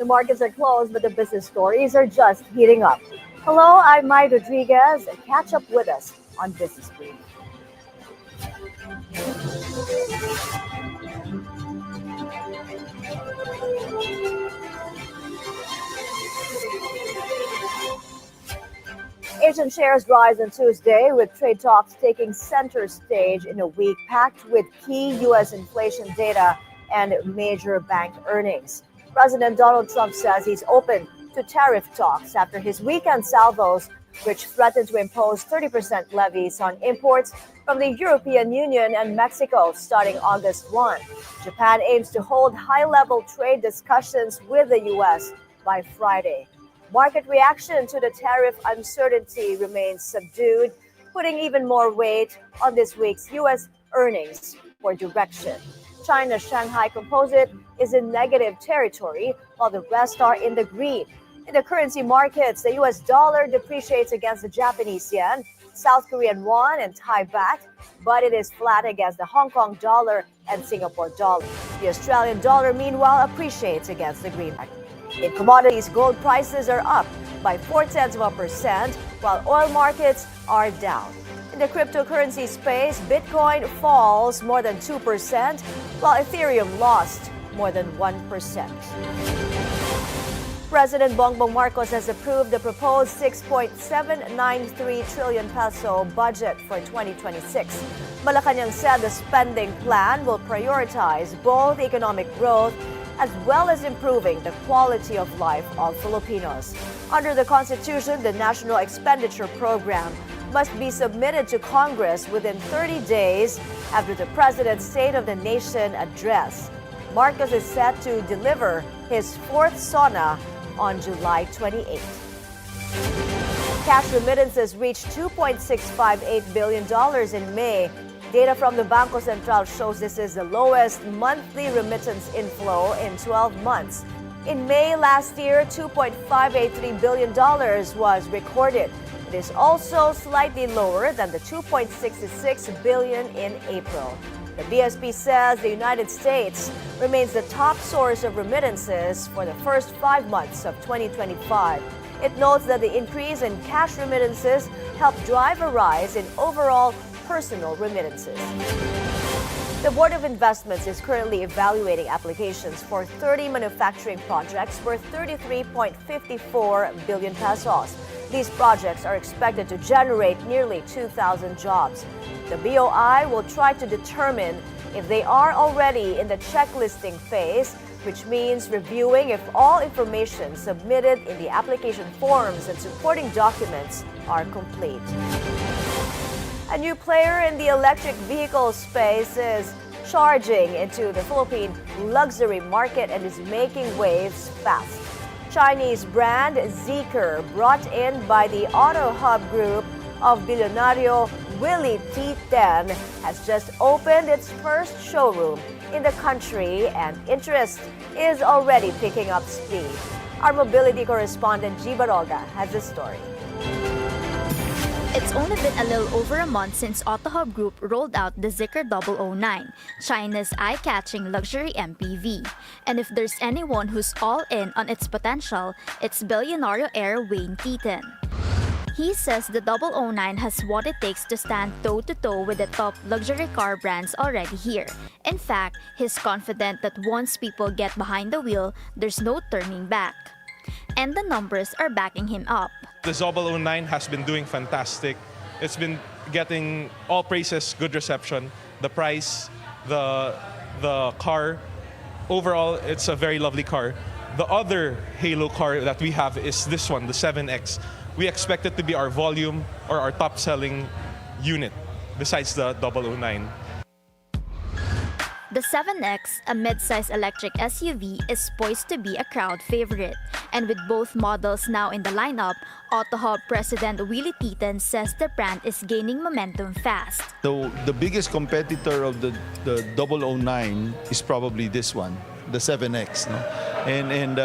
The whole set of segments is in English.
The markets are closed, but the business stories are just heating up. Hello, I'm Mai Rodriguez. Catch up with us on Business Brief. Asian shares rise on Tuesday, with trade talks taking center stage in a week packed with key U.S. inflation data and major bank earnings. President Donald Trump says he's open to tariff talks after his weekend salvos, which threatened to impose 30% levies on imports from the European Union and Mexico starting August 1. Japan aims to hold high-level trade discussions with the U.S. by Friday. Market reaction to the tariff uncertainty remains subdued, putting even more weight on this week's U.S. earnings for direction. China's Shanghai Composite is in negative territory, while the rest are in the green. In the currency markets, the U.S. dollar depreciates against the Japanese yen, South Korean won, and Thai baht, but it is flat against the Hong Kong dollar and Singapore dollar. The Australian dollar, meanwhile, appreciates against the greenback. In commodities, gold prices are up by 0.4%, while oil markets are down. In the cryptocurrency space, Bitcoin falls more than 2%, while Ethereum lost more than 1%. President Bongbong Marcos has approved the proposed 6.793 trillion peso budget for 2026. Malacanang said the spending plan will prioritize both economic growth as well as improving the quality of life of Filipinos. Under the Constitution, the National Expenditure Program must be submitted to Congress within 30 days after the President's State of the Nation address. Marcos is set to deliver his fourth SONA on July 28. Cash remittances reached $2.658 billion in May. Data from the Bangko Sentral shows this is the lowest monthly remittance inflow in 12 months. In May last year, $2.583 billion was recorded. It is also slightly lower than the $2.66 billion in April. The BSP says the United States remains the top source of remittances for the first 5 months of 2025. It notes that the increase in cash remittances helped drive a rise in overall personal remittances. The Board of Investments is currently evaluating applications for 30 manufacturing projects worth 33.54 billion pesos. These projects are expected to generate nearly 2,000 jobs. The BOI will try to determine if they are already in the checklisting phase, which means reviewing if all information submitted in the application forms and supporting documents are complete. A new player in the electric vehicle space is charging into the Philippine luxury market and is making waves fast. Chinese brand Zeekr, brought in by the Auto Hub group of Bilyonaryo Willie T10, has just opened its first showroom in the country, and interest is already picking up speed. Our mobility correspondent G. Baroga has the story. It's only been a little over a month since Auto Hub Group rolled out the Zeekr 009, China's eye-catching luxury MPV. And if there's anyone who's all in on its potential, it's Bilyonaryo heir Wayne Keaton. He says the 009 has what it takes to stand toe-to-toe with the top luxury car brands already here. In fact, he's confident that once people get behind the wheel, there's no turning back. And the numbers are backing him up. The 009 has been doing fantastic. It's been getting all praises, good reception. The price, the car, overall, it's a very lovely car. The other halo car that we have is this one, the 7X. We expect it to be our volume or our top-selling unit, besides the 009. The 7X, a mid-size electric SUV, is poised to be a crowd favorite. And with both models now in the lineup, Auto Hub President Willie Titan says the brand is gaining momentum fast. The biggest competitor of the 009 is probably this one, the 7X. No? And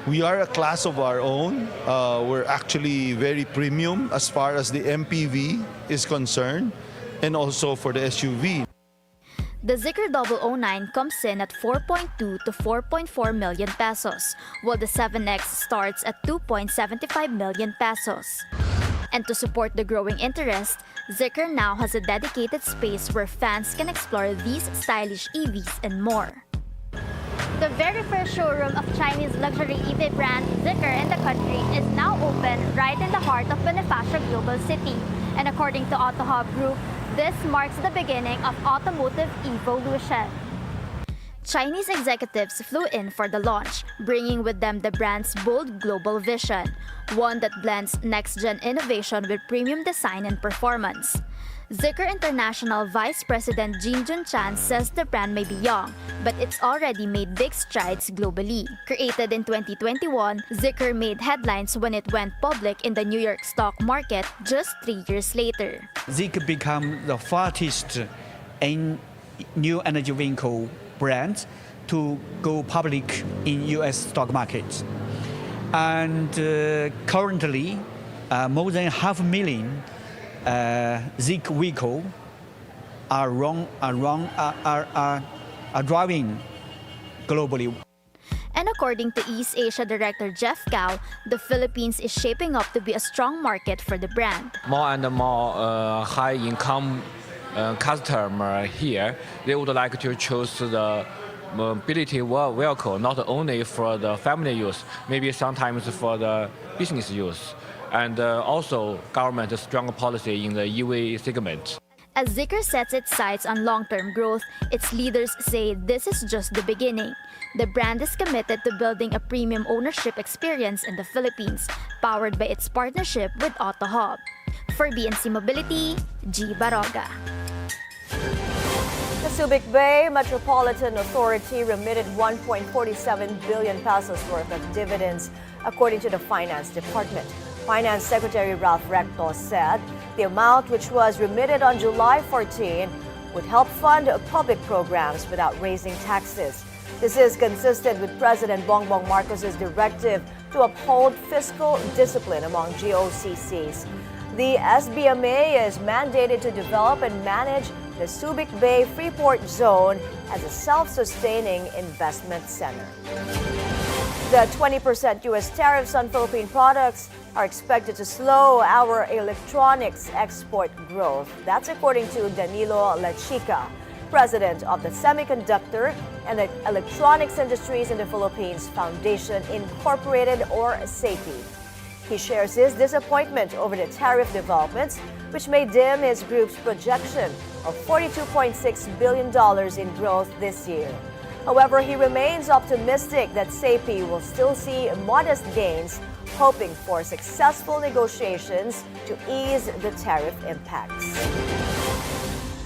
we are a class of our own. We're actually very premium as far as the MPV is concerned, and also for the SUV. The Zeekr 009 comes in at 4.2 to 4.4 million pesos, while the 7X starts at 2.75 million pesos. And to support the growing interest, Zeekr now has a dedicated space where fans can explore these stylish EVs and more. The very first showroom of Chinese luxury EV brand Zeekr in the country is now open right in the heart of Bonifacio Global City. And according to AutoHub Group, this marks the beginning of automotive evolution. Chinese executives flew in for the launch, bringing with them the brand's bold global vision, one that blends next-gen innovation with premium design and performance. Zeekr International Vice President Jin Jun Chan says the brand may be young, but it's already made big strides globally. Created in 2021, Zeekr made headlines when it went public in the New York stock market just 3 years later. Zeekr became the fastest in new energy vehicle brand to go public in U.S. stock market. And currently, more than 500,000 Zeekr vehicles are driving globally. And according to East Asia Director Jeff Gao, the Philippines is shaping up to be a strong market for the brand. More and more high-income customer here, they would like to choose the mobility vehicle not only for the family use, maybe sometimes for the business use. And also government's strong policy in the EV segment. As Zeekr sets its sights on long-term growth, its leaders say this is just the beginning. The brand is committed to building a premium ownership experience in the Philippines, powered by its partnership with AutoHub. For BNC Mobility, G. Baroga. The Subic Bay Metropolitan Authority remitted 1.47 billion pesos worth of dividends, according to the Finance Department. Finance Secretary Ralph Recto said the amount, which was remitted on July 14, would help fund public programs without raising taxes. This is consistent with President Bongbong Marcos's directive to uphold fiscal discipline among GOCCs. The SBMA is mandated to develop and manage the Subic Bay Freeport Zone as a self-sustaining investment center. The 20% U.S. tariffs on Philippine products are expected to slow our electronics export growth. That's according to Danilo Lachica, president of the Semiconductor and the Electronics Industries in the Philippines Foundation Incorporated, or SAPI. He shares his disappointment over the tariff developments, which may dim his group's projection of $42.6 billion in growth this year. However, he remains optimistic that SAPI will still see modest gains, hoping for successful negotiations to ease the tariff impacts.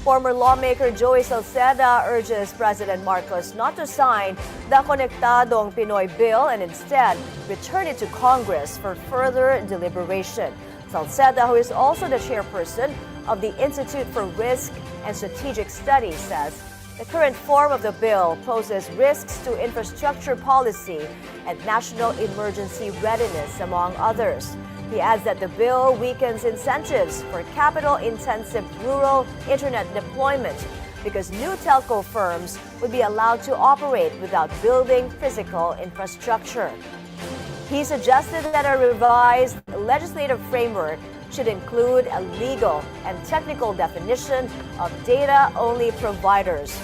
Former lawmaker Joey Salceda urges President Marcos not to sign the Konektadong Pinoy bill and instead return it to Congress for further deliberation. Salceda, who is also the chairperson of the Institute for Risk and Strategic Studies, says the current form of the bill poses risks to infrastructure policy and national emergency readiness, among others. He adds that the bill weakens incentives for capital-intensive rural internet deployment because new telco firms would be allowed to operate without building physical infrastructure. He suggested that a revised legislative framework should include a legal and technical definition of data-only providers.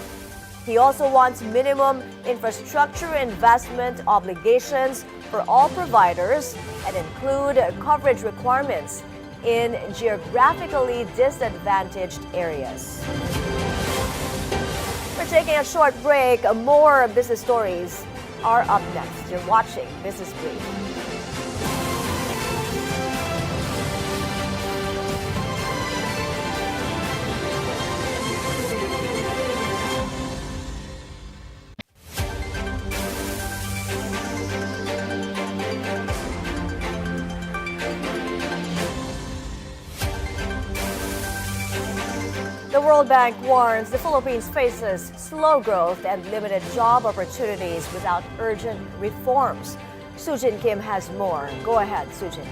He also wants minimum infrastructure investment obligations for all providers and include coverage requirements in geographically disadvantaged areas. We're taking a short break. More business stories are up next. You're watching Business Brief. The World Bank warns the Philippines faces slow growth and limited job opportunities without urgent reforms. Sujin Kim has more. Go ahead, Sujin.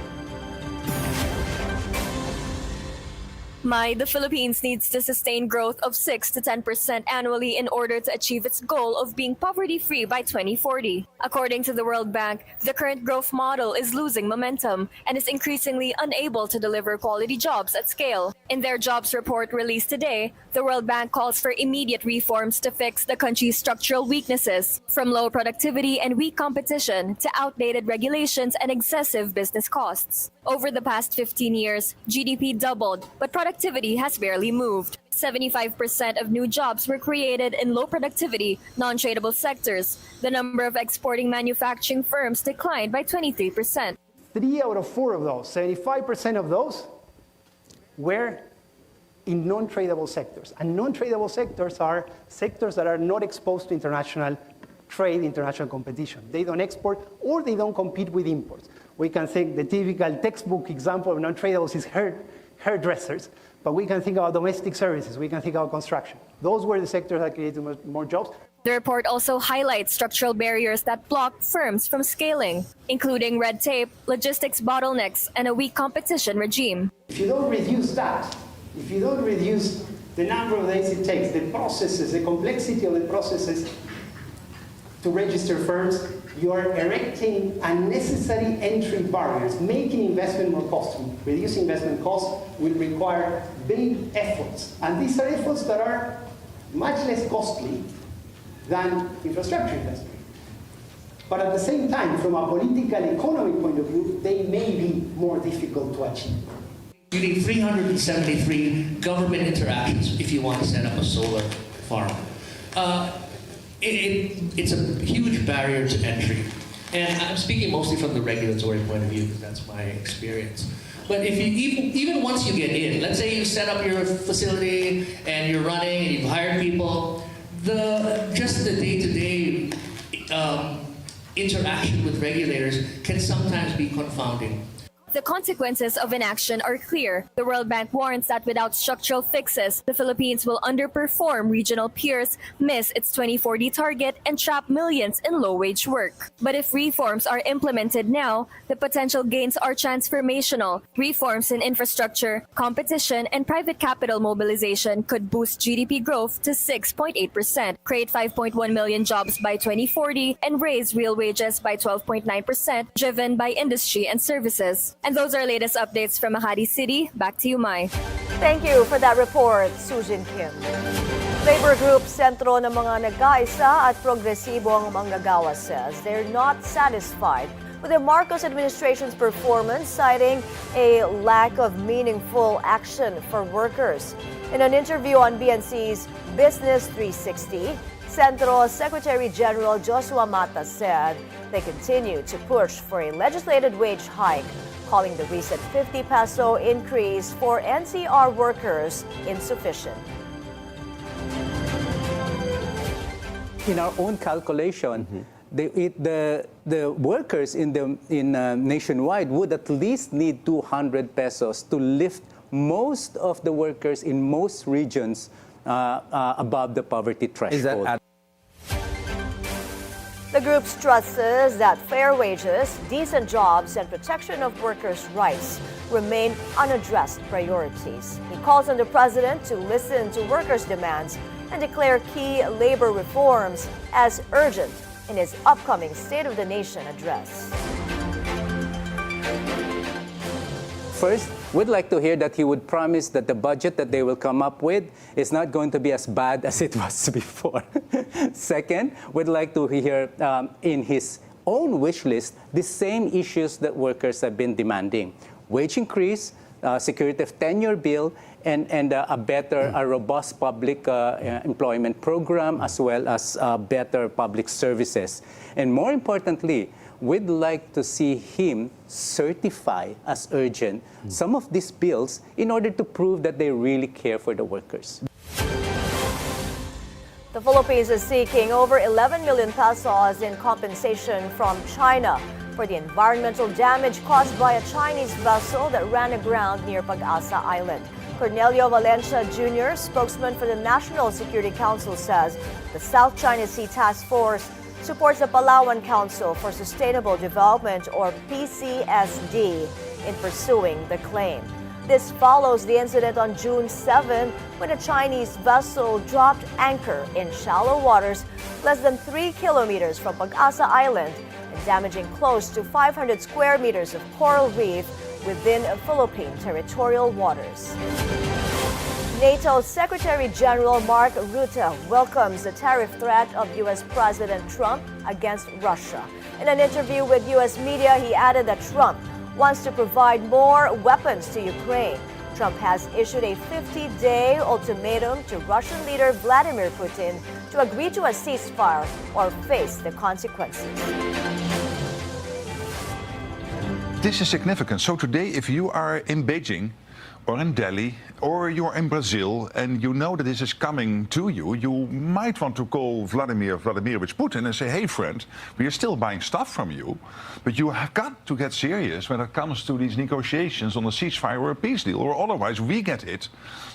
The Philippines needs to sustain growth of 6 to 10% annually in order to achieve its goal of being poverty-free by 2040. According to the World Bank, the current growth model is losing momentum and is increasingly unable to deliver quality jobs at scale. In their jobs report released today, the World Bank calls for immediate reforms to fix the country's structural weaknesses, from low productivity and weak competition to outdated regulations and excessive business costs. Over the past 15 years, GDP doubled, but productivity has barely moved. 75% of new jobs were created in low productivity, non-tradable sectors. The number of exporting manufacturing firms declined by 23%. 3 out of 4 of those, 75% of those, were in non-tradable sectors. And non-tradable sectors are sectors that are not exposed to international trade, international competition. They don't export or they don't compete with imports. We can think the typical textbook example of non-tradables is hairdressers, but we can think about domestic services, we can think about construction. Those were the sectors that created more jobs. The report also highlights structural barriers that block firms from scaling, including red tape, logistics bottlenecks, and a weak competition regime. If you don't reduce that, if you don't reduce the number of days it takes, the processes, the complexity of the processes to register firms, you are erecting unnecessary entry barriers, making investment more costly. Reducing investment costs will require big efforts. And these are efforts that are much less costly than infrastructure investment. But at the same time, from a political economy point of view, they may be more difficult to achieve. You need 373 government interactions if you want to set up a solar farm. It's a huge barrier to entry. And I'm speaking mostly from the regulatory point of view because that's my experience. But if you even once you get in, let's say you set up your facility and you're running and you've hired people, just the day-to-day interaction with regulators can sometimes be confounding. The consequences of inaction are clear. The World Bank warns that without structural fixes, the Philippines will underperform regional peers, miss its 2040 target, and trap millions in low-wage work. But if reforms are implemented now, the potential gains are transformational. Reforms in infrastructure, competition, and private capital mobilization could boost GDP growth to 6.8%, create 5.1 million jobs by 2040, and raise real wages by 12.9%, driven by industry and services. And those are latest updates from Makati City. Back to you, Mai. Thank you for that report, Sujin Kim. Labor group Sentro ng mga nag-aisa at progresibong manggagawa says they're not satisfied with the Marcos administration's performance, citing a lack of meaningful action for workers. In an interview on BNC's Business 360, Centro Secretary General Joshua Mata said they continue to push for a legislated wage hike, calling the recent 50 peso increase for NCR workers insufficient. In our own calculation, the workers in nationwide would at least need 200 pesos to lift most of the workers in most regions above the poverty threshold. The group stresses that fair wages, decent jobs, and protection of workers' rights remain unaddressed priorities. He calls on the president to listen to workers' demands and declare key labor reforms as urgent in his upcoming State of the Nation address. First, we'd like to hear that he would promise that the budget that they will come up with is not going to be as bad as it was before. Second, we'd like to hear in his own wish list the same issues that workers have been demanding: wage increase, security of tenure bill, and a robust public employment program, as well as better public services. And more importantly, we'd like to see him certify as urgent some of these bills in order to prove that they really care for the workers. The Philippines is seeking over 11 million pesos in compensation from China for the environmental damage caused by a Chinese vessel that ran aground near Pag-asa Island. Cornelio Valencia Jr., spokesman for the National Security Council, says the South China Sea Task Force supports the Palawan Council for Sustainable Development, or PCSD, in pursuing the claim. This follows the incident on June 7 when a Chinese vessel dropped anchor in shallow waters less than 3 kilometers from Pag-asa Island and damaging close to 500 square meters of coral reef within Philippine territorial waters. NATO Secretary General Mark Rutte welcomes the tariff threat of U.S. President Trump against Russia. In an interview with U.S. media, he added that Trump wants to provide more weapons to Ukraine. Trump has issued a 50-day ultimatum to Russian leader Vladimir Putin to agree to a ceasefire or face the consequences. This is significant. So today, if you are in Beijing or in Delhi or you're in Brazil and you know that this is coming to you, you might want to call Vladimir Vladimirovich Putin and say, hey friend, we are still buying stuff from you, but you have got to get serious when it comes to these negotiations on a ceasefire or a peace deal, or otherwise we get hit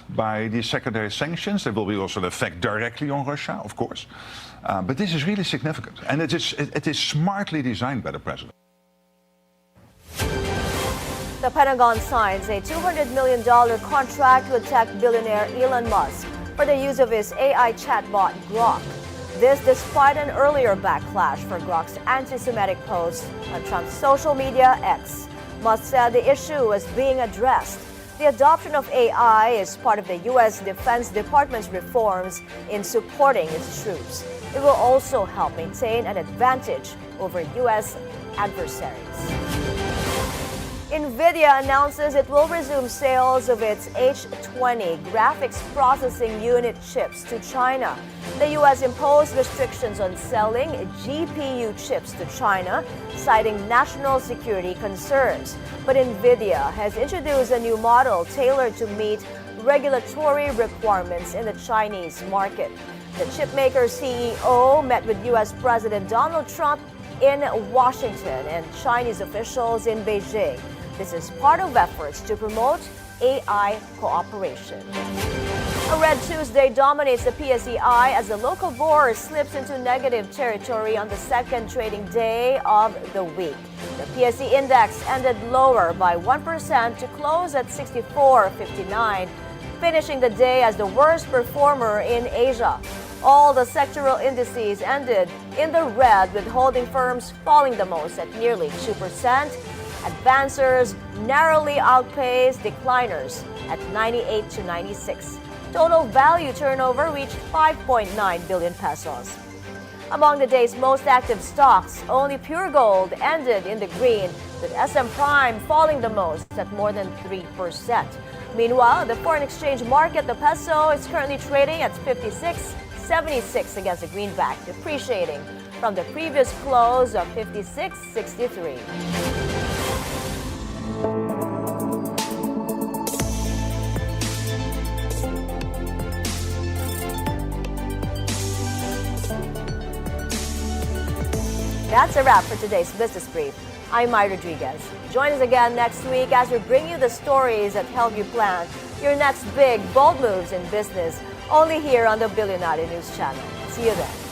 by these secondary sanctions. There will be also an effect directly on Russia, of course. But this is really significant, and it is smartly designed by the president. The Pentagon signs a $200 million contract with tech billionaire Elon Musk for the use of his AI chatbot Grok. This despite an earlier backlash for Grok's anti-Semitic posts on Trump's social media X. Musk said the issue is being addressed. The adoption of AI is part of the U.S. Defense Department's reforms in supporting its troops. It will also help maintain an advantage over U.S. adversaries. NVIDIA announces it will resume sales of its H20 graphics processing unit chips to China. The U.S. imposed restrictions on selling GPU chips to China, citing national security concerns. But NVIDIA has introduced a new model tailored to meet regulatory requirements in the Chinese market. The chipmaker CEO met with U.S. President Donald Trump in Washington and Chinese officials in Beijing. This is part of efforts to promote AI cooperation. A red Tuesday dominates the PSEI as the local bourse slips into negative territory on the second trading day of the week. The PSE index ended lower by 1% to close at 64.59, finishing the day as the worst performer in Asia. All the sectoral indices ended in the red, with holding firms falling the most at nearly 2%. Advancers narrowly outpaced decliners at 98 to 96. Total value turnover reached 5.9 billion pesos. Among the day's most active stocks, only Pure Gold ended in the green, with SM Prime falling the most at more than 3%. Meanwhile, the foreign exchange market, the peso, is currently trading at 56.76 against the greenback, depreciating from the previous close of 56.63. That's a wrap for today's Business Brief. I'm Mai Rodriguez. Join us again next week as we bring you the stories that help you plan your next big, bold moves in business, only here on the Bilyonaryo News Channel. See you then.